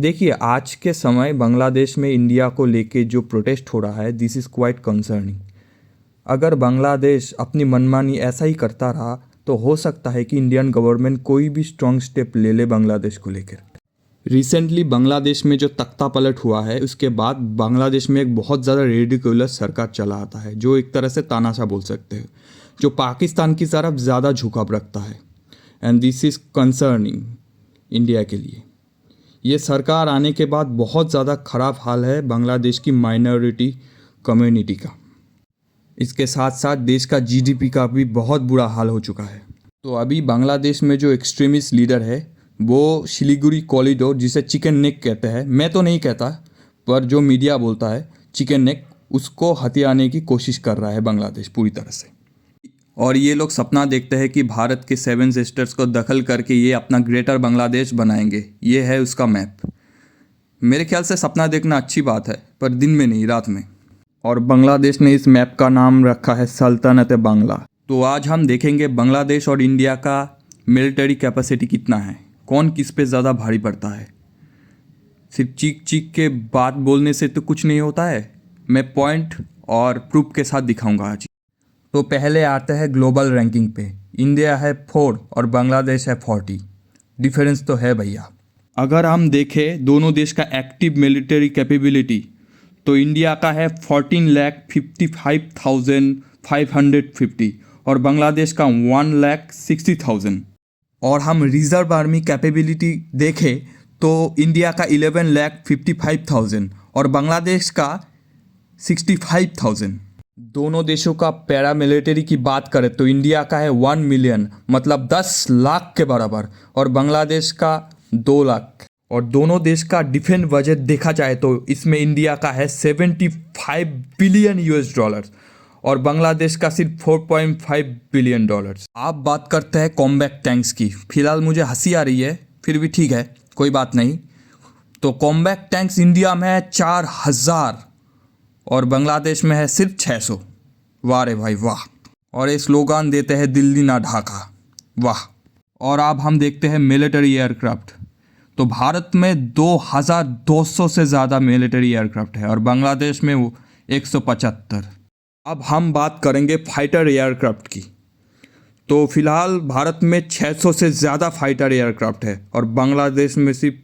देखिए, आज के समय बांग्लादेश में इंडिया को लेके जो प्रोटेस्ट हो रहा है, दिस इज़ क्वाइट कंसर्निंग। अगर बांग्लादेश अपनी मनमानी ऐसा ही करता रहा तो हो सकता है कि इंडियन गवर्नमेंट कोई भी स्ट्रॉन्ग स्टेप ले ले बांग्लादेश को लेकर। रिसेंटली बांग्लादेश में जो तख्ता पलट हुआ है, उसके बाद बांग्लादेश में एक बहुत ज़्यादा रेडिकुलस सरकार चला आता है, जो एक तरह से तानाशाह बोल सकते हैं, जो पाकिस्तान की तरफ ज़्यादा झुकाव रखता है। And this is concerning India के लिए। ये सरकार आने के बाद बहुत ज़्यादा ख़राब हाल है बांग्लादेश की माइनॉरिटी कम्युनिटी का। इसके साथ साथ देश का जीडीपी का भी बहुत बुरा हाल हो चुका है। तो अभी बांग्लादेश में जो एक्सट्रीमिस्ट लीडर है वो शिलीगुड़ी कॉरिडोर, जिसे चिकन नेक कहते हैं, मैं तो नहीं कहता, पर जो मीडिया बोलता है चिकन नेक, उसको हथियाने की कोशिश कर रहा है बांग्लादेश पूरी तरह से। और ये लोग सपना देखते हैं कि भारत के 7 सिस्टर्स को दखल करके ये अपना ग्रेटर बांग्लादेश बनाएंगे। ये है उसका मैप। मेरे ख्याल से सपना देखना अच्छी बात है, पर दिन में नहीं, रात में। और बांग्लादेश ने इस मैप का नाम रखा है सल्तनत बांग्ला। तो आज हम देखेंगे बांग्लादेश और इंडिया का मिलिट्री कैपेसिटी कितना है, कौन किस पे ज़्यादा भारी पड़ता है। सिर्फ चीख चीख के बात बोलने से तो कुछ नहीं होता है। मैं पॉइंट और प्रूफ के साथ दिखाऊंगा आज। तो पहले आते हैं ग्लोबल रैंकिंग पे। इंडिया है 4 और बांग्लादेश है 40। डिफरेंस तो है भैया। अगर हम देखें दोनों देश का एक्टिव मिलिट्री कैपेबिलिटी, तो इंडिया का है 14,55,550 और बांग्लादेश का 1,60,000। और हम रिजर्व आर्मी कैपेबिलिटी देखें तो इंडिया का 11,55,000 और बांग्लादेश का 65,000। दोनों देशों का पैरामिलिट्री की बात करें तो इंडिया का है 1 मिलियन, मतलब 10 लाख के बराबर, और बांग्लादेश का 2 लाख। और दोनों देश का डिफेंस बजट देखा जाए तो इसमें इंडिया का है 75 बिलियन US डॉलर और बांग्लादेश का सिर्फ 4.5 बिलियन डॉलर्स। आप बात करते हैं कॉम्बैट टैंक्स की। फिलहाल मुझे हंसी आ रही है, फिर भी ठीक है, कोई बात नहीं। तो कॉम्बैट टैंक्स इंडिया में है 4,000 और बांग्लादेश में है सिर्फ 600। वाह रे भाई वाह। और ये स्लोगान देते हैं दिल्ली ना ढाका, वाह। और अब हम देखते हैं मिलिट्री एयरक्राफ्ट। तो भारत में 2,200 से ज़्यादा मिलिट्री एयरक्राफ्ट है और बांग्लादेश में 175। अब हम बात करेंगे फाइटर एयरक्राफ्ट की। तो फिलहाल भारत में 600 से ज़्यादा फाइटर एयरक्राफ्ट है और बांग्लादेश में सिर्फ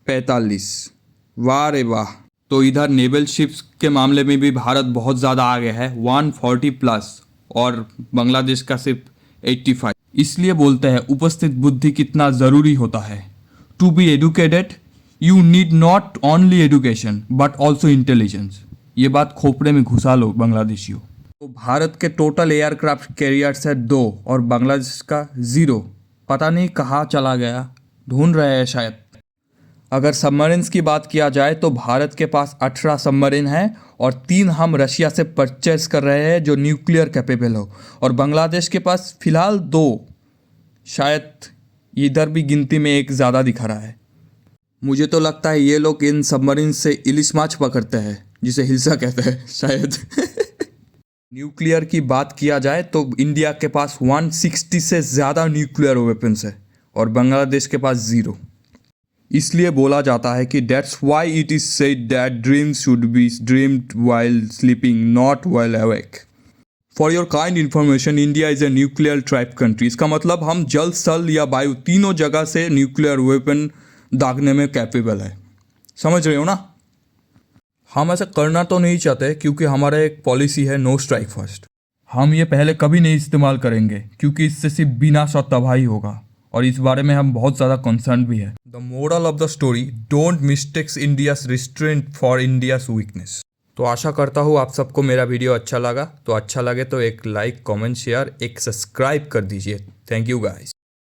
45। वाह रे वाह। तो इधर नेवल शिप्स के मामले में भी भारत बहुत ज़्यादा आगे है, 140+ और बांग्लादेश का सिर्फ 85। इसलिए बोलते हैं उपस्थित बुद्धि कितना ज़रूरी होता है। To be educated you need not only education but also intelligence. ये बात खोपड़े में घुसा लो बांग्लादेशियों। तो भारत के टोटल एयरक्राफ्ट कैरियर्स है 2 और बांग्लादेश का 0। पता नहीं कहाँ चला गया, ढूंढ रहे हैं शायद। अगर सबमरीन्स की बात किया जाए तो भारत के पास 18 सबमरीन हैं और 3 हम रशिया से परचेज कर रहे हैं जो न्यूक्लियर कैपेबल हो, और बांग्लादेश के पास फिलहाल 2, शायद इधर भी गिनती में एक ज़्यादा दिखा रहा है। मुझे तो लगता है ये लोग इन सबमरीन से इलिश माछ पकड़ते हैं, जिसे हिल्सा कहते हैं शायद। न्यूक्लियर की बात किया जाए तो इंडिया के पास 160 से ज़्यादा न्यूक्लियर वेपन्स है और बांग्लादेश के पास 0। इसलिए बोला जाता है कि that's why it is said that dreams should be dreamed while sleeping not while awake. For your kind information, India is a nuclear tribe country. इसका मतलब हम जल, स्थल या वायु तीनों जगह से न्यूक्लियर वेपन दागने में कैपेबल है। समझ रहे हो ना? हम ऐसा करना तो नहीं चाहते क्योंकि हमारा एक पॉलिसी है नो स्ट्राइक फर्स्ट। हम ये पहले कभी नहीं इस्तेमाल करेंगे क्योंकि इससे सिर्फ विनाश और तबाही होगा, और इस बारे में हम बहुत ज़्यादा कंसर्न भी है। The moral of the story, don't mistakes India's restraint for India's weakness. तो आशा करता हूँ आप सबको मेरा वीडियो अच्छा लगा। तो अच्छा लगे तो एक लाइक, कमेंट, शेयर, एक सब्सक्राइब कर दीजिए। Thank you guys.